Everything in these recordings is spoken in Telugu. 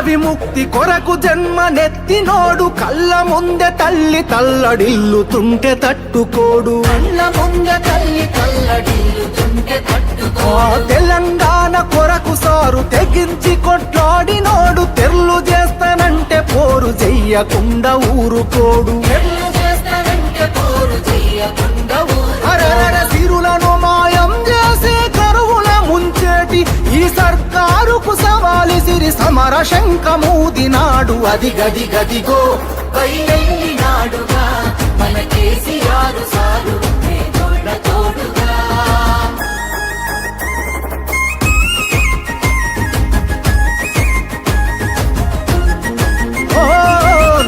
విముక్తి కొరకు జన్మనెత్తినోడు కళ్ళ ముందె తల్లి తల్లడిల్లుతుంటే తట్టుకోడు. కళ్ళ ముందె తల్లి తల్లడిల్లుతుంటే తట్టుకోడు. తెలంగాణ కొరకు సారు తెగించి కొట్లాడినోడు తెర్లు చేస్తానంటే పోరు చెయ్యకుండా ఊరుకోడు. సిరులను మాయం చేసి కరువుల ముంచేటి ఈ సర్కారుకు సవాలు సిరి సమర శంఖమూదినాడు. అది గది గదిగో బయలునాడుగా మన కేసీఆర్ సారు తోడుగా.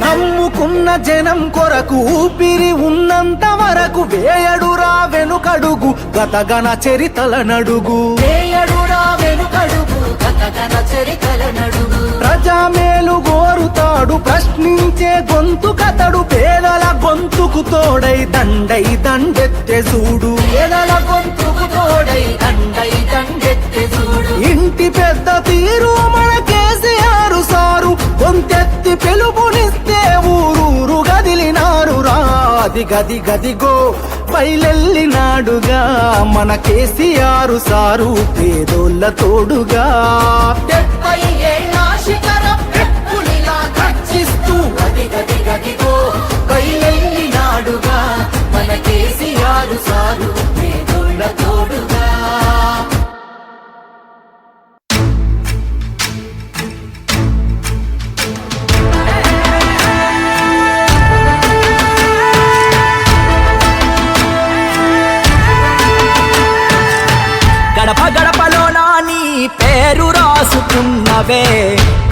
నమ్ముకున్న జనం కొరకు ఊపిరి ఉన్నంత వరకు వేయడురా వెనుకడుగు గతగన చరితల నడుగు. వేయడురా వెనుకడుగు గతగన చరితల నడుగు. ప్రజామేలు గోరుతాడు ప్రశ్నించే గొంతు కతడు పేదల గొంతుకు తోడై దండై దండెత్తే చూడు. పేదల గొంతుకు తోడై దండై దండెత్తే చూడు. ఇంటి పెద్ద తీరు మన కేసీఆర్ సారు గొంతెత్తి పిలుపునిస్తే ఊరూరు గదిలినారు రా. అది గది గదిగో బయలెల్లినాడుగా మన కేసీఆర్ సారు పేదోళ్ళ తోడుగా. 70 ఏళ్ల శిఖరం ఎప్పుడిలా గర్జిస్తూ అది గది గదిగో బయలెల్లినాడుగా మన కేసీఆర్ సారు పేదోళ్ళ తోడుగా. గడప గడపలోన నీ పేరు రాసుకున్నవే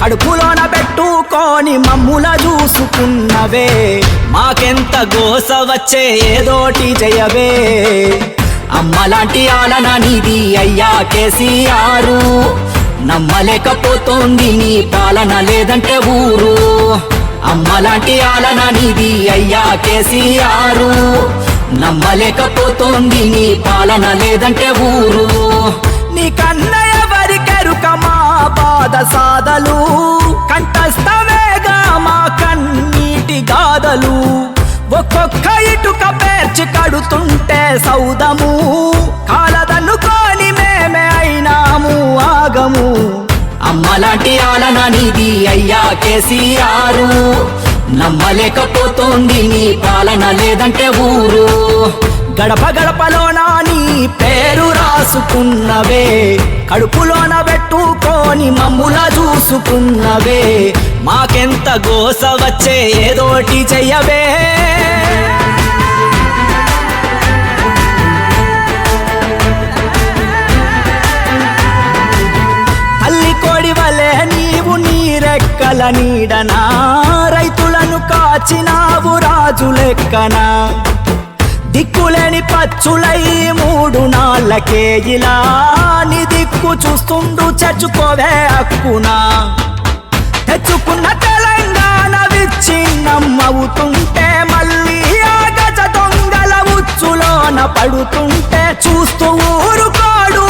కడుపులోన పెట్టుకొని మమ్ముల చూసుకున్నవే మాకెంత గోస వచ్చే ఏదోటి జయవే అమ్మలాంటి ఆలన నీది అయ్యా కేసీఆర్ నమ్మలేకపోతోంది నీ పాలన లేదంటే ఊరు అమ్మలాంటి ఆలన నీది అయ్యా కేసీఆర్ నమ్మలేకపోతోంది నీ పాలన లేదంటే ఊరు నీ కన్న ఎవరికెరుక మా బాధ సాధలు కంఠస్థమేగా మా కన్నీటి గాథలు ఒక్కొక్క ఇటుక పేర్చి కడుతుంటే సౌదము కాలదన్నుకొని మేమే అయినాము ఆగము అమ్మలాంటి ఆలన నీది అయ్యా కేసీఆర్ నమ్మలేకపోతోంది నీ పాలన లేదంటే ఊరు గడప గడపలోన నీ పేరు రాసుకున్నవే కడుపులోన పెట్టుకొని మమ్ముల చూసుకున్నవే మాకెంత గోస వచ్చే ఏదోటి చెయ్యవే తల్లి కోడి వలె నీవు నీరెక్కల నీడనా రైతులను కాచినావు రాజు లెక్కనా దిక్కులేని పచ్చులై 3 నాళ్ళకే ఇలా నీ దిక్కు చూస్తుండు చచ్చుకోవే హక్కునా తెచ్చుకున్న తెలంగాణ విచ్ఛిన్నమవుతుంటే మళ్ళీ ఆ గజ దొంగల ఉచ్చులోన పడుతుంటే చూస్తూ ఊరుకోడు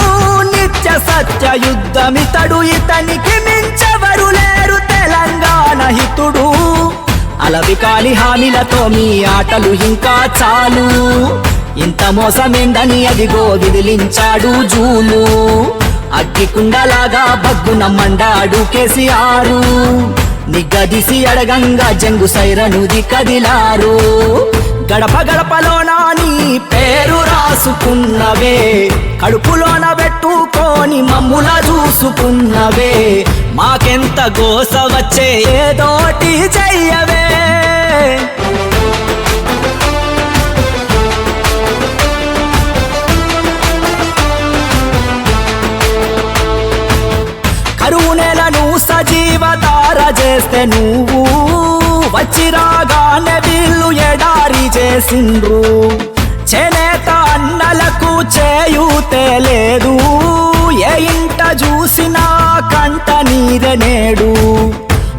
నిత్య సత్య యుద్ధమితడు ఇతనికి మించెవరు లేరు తెలంగాణ హితుడు అలవి కాలి హామీలతో మీ ఆటలు ఇంకా చాలు ఇంత మోసమేందని అదిగో విదిలించాడు జూలు అగ్గికుండలాగా బగ్గున మండాడు కేసీఆర్ నిగ్గదిసి అడగంగా జంగు సైరనుది కదిలారు గడప గడపలోన నీ పేరు రాసుకున్నవే కడుపులోన పెట్టుకొని మమ్ముల చూసుకున్నవే మాకెంత గోస వచ్చే ఏదోటి చెయ్యవే కరువు నెలను సజీవధార చేస్తే నువ్వు వచ్చి రాగానే వీళ్ళు ఎడారి చేసిండ్రు చేనేత అన్నలకు చేయూతే లేదు ఏ ఇంట చూసినా కంట నీరనేడు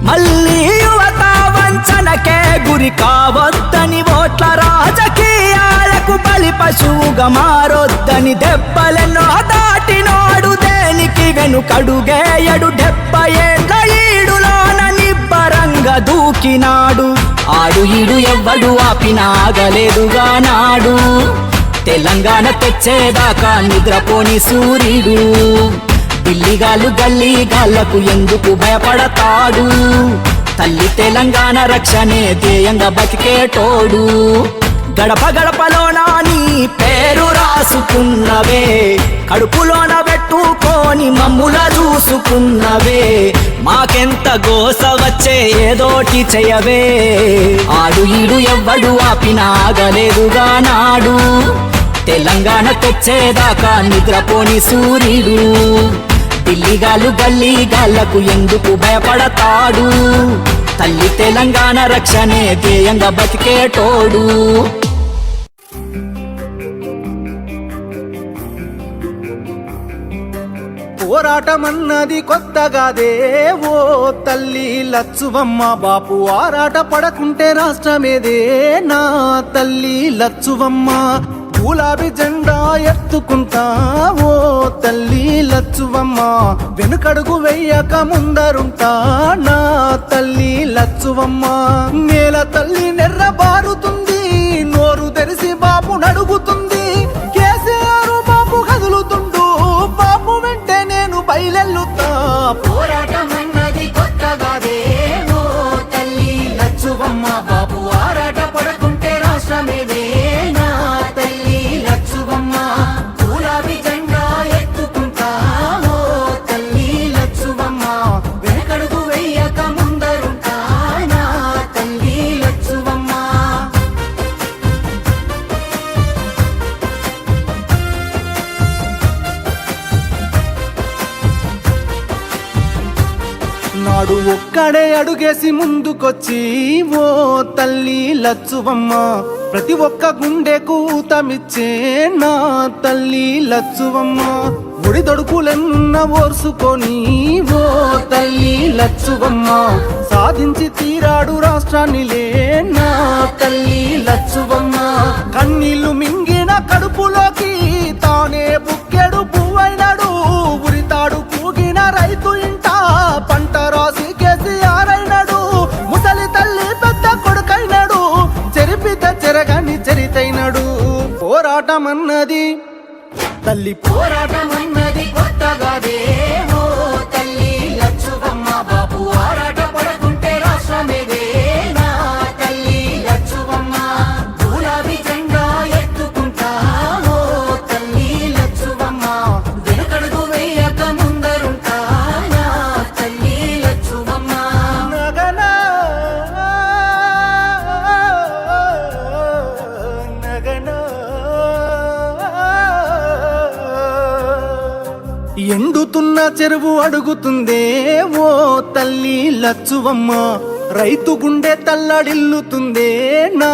మళ్ళీ యువత వంచనకే గురి కావద్దని ఓట్ల రాజకీయాలకు బలి పశువుగా మారొద్దని దెబ్బలెన్నో దాటినోడు దేనికి వెనుకడుగేయడు 70 ఏళ్ల ఈడులోన ఎక్కినాడు ఆడు ఈడు ఎవ్వడు ఆపినాగలేదుగా నాడు తెలంగాణ తెచ్చేదాకా నిద్రపోని సూర్యుడు ఢిల్లీగాళ్ళు గల్లీగాళ్లకు ఎందుకు భయపడతాడు తల్లి తెలంగాణ రక్షణే ధ్యేయంగా బతికేటోడు గడప గడపలోన నీ పేరు రాసుకున్నవే కడుపులోన పెట్టుకొని మమ్ముల చూసుకున్నవే మాకెంత గోస వచ్చే ఏదోటి చెయ్యవే ఆడు ఈడు ఎవ్వడు ఆపినాగలేదుగా నాడు తెలంగాణ తెచ్చేదాకా నిద్రపోని సూర్యుడు ఢిల్లీగాళ్ళు గల్లీగాళ్లకు ఎందుకు భయపడతాడు తల్లి తెలంగాణ రక్షణే ధ్యేయంగా బతికేటోడు పోరాటమన్నది కొత్తగాదే ఓ తల్లి లచ్చువమ్మ బాపు ఆరాట పడకుంటే రాష్ట్రమేదే నా తల్లి లచ్చువమ్మ గులాబీ జెండా ఎత్తుకుంటా ఓ తల్లి లచ్చువమ్మ వెనుకడుగు వెయ్యక ముందరుంటా నా తల్లి లచ్చువమ్మ నేల తల్లి నెర్ర బారుతుంది నోరు తెరిసి బాపు నడుగుతుంది కేసీఆర్ బాపు కదులుతుండు బాపు వెంటే నేను బయలెల్లుతా పోరాటమన్నది కొత్తగాదే ఓ తల్లి లచ్చువమ్మ బాపు ఆరాట పడకుంటే రాష్ట్రమేదే నా తల్లి లచ్చువమ్మ గులాబీ జెండా ఎత్తుకుంటా ఓ తల్లి లచ్చువమ్మ వెనకడుగు వెయ్యక ముందరుంటా నా తల్లి లచ్చువమ్మ నాడు ఒక్కడే అడుగేసి ముందుకొచ్చి ఓ తల్లి లచ్చువమ్మ ప్రతి ఒక్క గుండెకు ఊతమిచ్చే నా తల్లి లచ్చువమ్మ ఒడి దొడుకులెన్న ఓర్సుకొని ఓ తల్లి లచ్చువమ్మ సాధించి తీరాడు రాష్ట్రాన్నిలే నా తల్లి లచ్చువమ్మ కన్నీళ్లు మింగిన కడుపులోకి తానే బుక్కెడు పువ్వైనాడు ఉరితాడు పూగిన రైతు ఇంట పంట రాసి కేసీఆర్ అయినాడు ముసలి తల్లి పెద్ద కొడుకైనాడు చెరిపితే చెరగని చరితైనాడు పోరాటమన్నది తల్లి పోరాటమన్నది కొత్తగాదే ఓ తల్లి లచ్చువమ్మ బాపు ఆరాట పడకుంటే రాష్ట్రమేదే నా తల్లి లచ్చువమ్మ గులాబీ జెండా ఎత్తుకుంటా ఓ తల్లి లచ్చువమ్మ వెనుకడుగు వేయక ముందరుంటా నా తల్లి లచ్చువమ్మ నగనా నగనా ఎండుతున్న చెరువు అడుగుతుందే ఓ తల్లి లచ్చువమ్మ రైతు గుండె తల్లడిల్లుతుందే నా